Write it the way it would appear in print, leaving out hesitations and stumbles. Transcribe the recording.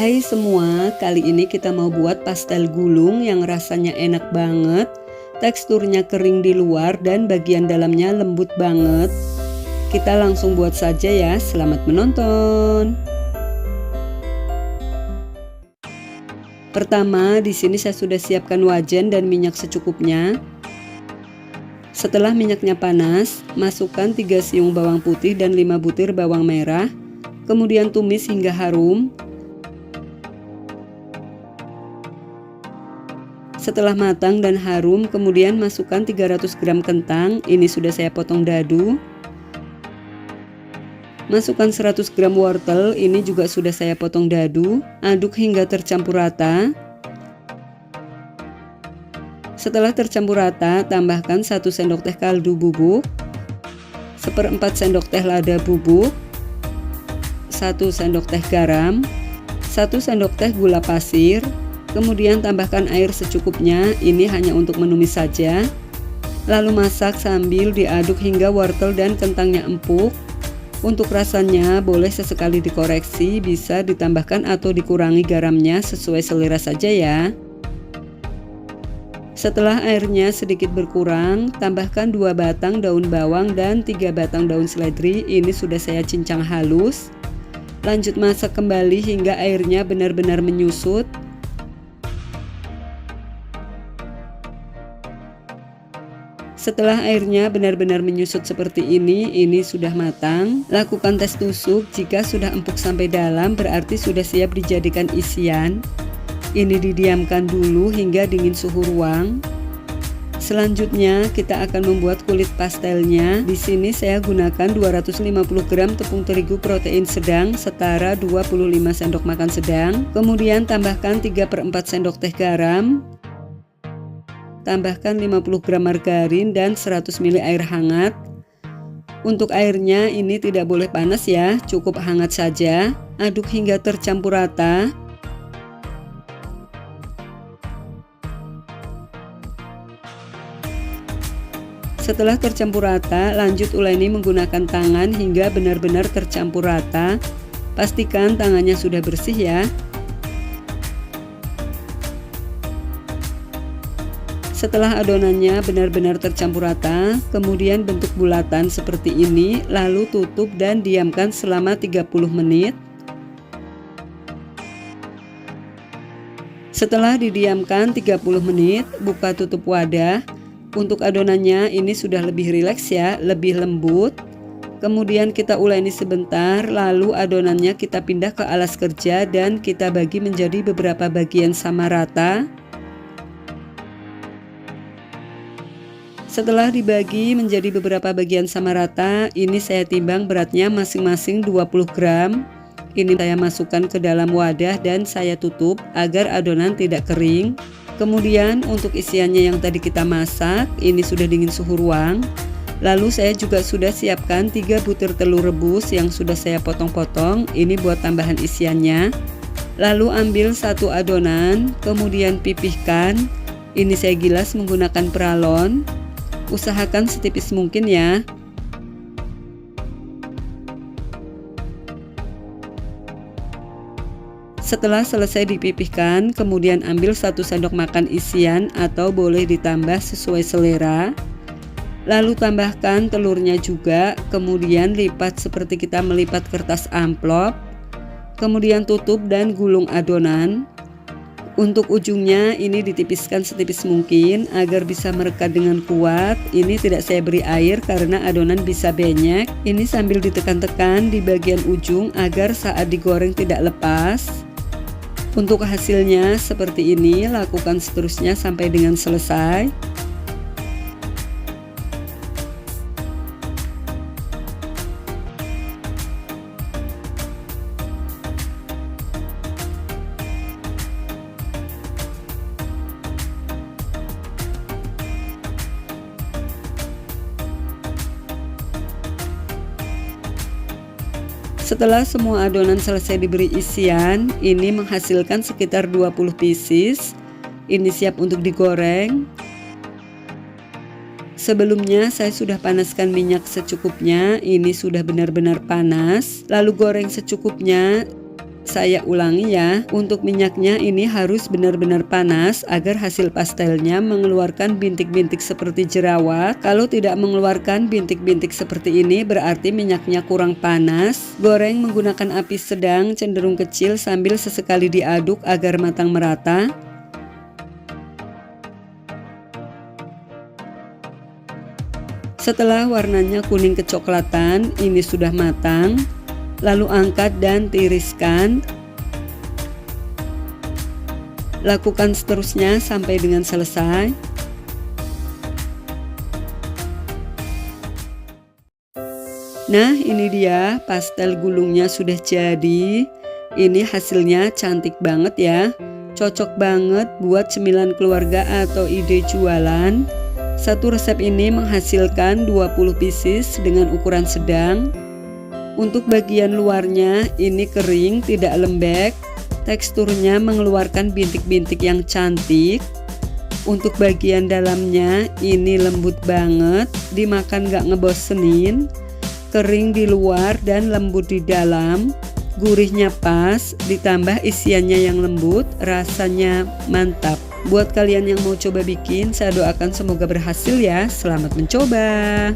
Hai semua, kali ini kita mau buat pastel gulung yang rasanya enak banget. Teksturnya kering di luar dan bagian dalamnya lembut banget. Kita langsung buat saja ya, selamat menonton. Pertama, di sini saya sudah siapkan wajan dan minyak secukupnya. Setelah minyaknya panas, masukkan 3 siung bawang putih dan 5 butir bawang merah. Kemudian tumis hingga harum. Setelah matang dan harum, kemudian masukkan 300 gram kentang. Ini sudah saya potong dadu. Masukkan 100 gram wortel. Ini juga sudah saya potong dadu. Aduk hingga tercampur rata. Setelah tercampur rata, tambahkan 1 sendok teh kaldu bubuk, 1/4 sendok teh lada bubuk, 1 sendok teh garam, 1 sendok teh gula pasir. Kemudian tambahkan air secukupnya, ini hanya untuk menumis saja. Lalu masak sambil diaduk hingga wortel dan kentangnya empuk. Untuk rasanya boleh sesekali dikoreksi, bisa ditambahkan atau dikurangi garamnya sesuai selera saja ya. Setelah airnya sedikit berkurang, tambahkan 2 batang daun bawang dan 3 batang daun seledri. Ini sudah saya cincang halus. Lanjut masak kembali hingga airnya benar-benar menyusut. Setelah airnya benar-benar menyusut seperti ini sudah matang. Lakukan tes tusuk, jika sudah empuk sampai dalam berarti sudah siap dijadikan isian. Ini didiamkan dulu hingga dingin suhu ruang. Selanjutnya kita akan membuat kulit pastelnya. Di sini saya gunakan 250 gram tepung terigu protein sedang setara 25 sendok makan sedang. Kemudian tambahkan 3/4 sendok teh garam. Tambahkan 50 gram margarin dan 100 ml air hangat. Untuk airnya ini tidak boleh panas ya, cukup hangat saja. Aduk hingga tercampur rata. Setelah tercampur rata, lanjut uleni menggunakan tangan hingga benar-benar tercampur rata. Pastikan tangannya sudah bersih ya. Setelah adonannya benar-benar tercampur rata, kemudian bentuk bulatan seperti ini, lalu tutup dan diamkan selama 30 menit. Setelah didiamkan 30 menit, buka tutup wadah. Untuk adonannya ini sudah lebih rileks ya, lebih lembut. Kemudian kita uleni sebentar, lalu adonannya kita pindah ke alas kerja dan kita bagi menjadi beberapa bagian sama rata. Setelah dibagi menjadi beberapa bagian sama rata, ini saya timbang beratnya masing-masing 20 gram. Ini saya masukkan ke dalam wadah dan saya tutup agar adonan tidak kering. Kemudian untuk isiannya yang tadi kita masak, ini sudah dingin suhu ruang. Lalu saya juga sudah siapkan 3 butir telur rebus yang sudah saya potong-potong. Ini buat tambahan isiannya. Lalu ambil 1 adonan, kemudian pipihkan. Ini saya gilas menggunakan peralon. Usahakan setipis mungkin ya. Setelah selesai dipipihkan, kemudian ambil 1 sendok makan isian atau boleh ditambah sesuai selera. Lalu tambahkan telurnya juga, kemudian lipat seperti kita melipat kertas amplop. Kemudian tutup dan gulung adonan. Untuk ujungnya ini ditipiskan setipis mungkin agar bisa merekat dengan kuat. Ini tidak saya beri air karena adonan bisa benyek. Ini sambil ditekan-tekan di bagian ujung agar saat digoreng tidak lepas. Untuk hasilnya seperti ini, lakukan seterusnya sampai dengan selesai. Setelah semua adonan selesai diberi isian, ini menghasilkan sekitar 20 pieces. Ini siap untuk digoreng. Sebelumnya saya sudah panaskan minyak secukupnya. Ini sudah benar-benar panas. Lalu goreng secukupnya. Saya ulangi ya, untuk minyaknya ini harus benar-benar panas agar hasil pastelnya mengeluarkan bintik-bintik seperti jerawat. Kalau tidak mengeluarkan bintik-bintik seperti ini berarti minyaknya kurang panas. Goreng menggunakan api sedang cenderung kecil sambil sesekali diaduk agar matang merata. Setelah warnanya kuning kecoklatan, ini sudah matang. Lalu angkat dan tiriskan. Lakukan seterusnya sampai dengan selesai. Nah, ini dia pastel gulungnya sudah jadi. Ini hasilnya cantik banget ya. Cocok banget buat cemilan keluarga atau ide jualan. Satu resep ini menghasilkan 20 pieces dengan ukuran sedang. Untuk bagian luarnya ini kering, tidak lembek. Teksturnya mengeluarkan bintik-bintik yang cantik. Untuk bagian dalamnya ini lembut banget, dimakan gak ngebosenin. Kering di luar dan lembut di dalam. Gurihnya pas, ditambah isiannya yang lembut, rasanya mantap. Buat kalian yang mau coba bikin, saya doakan semoga berhasil ya. Selamat mencoba.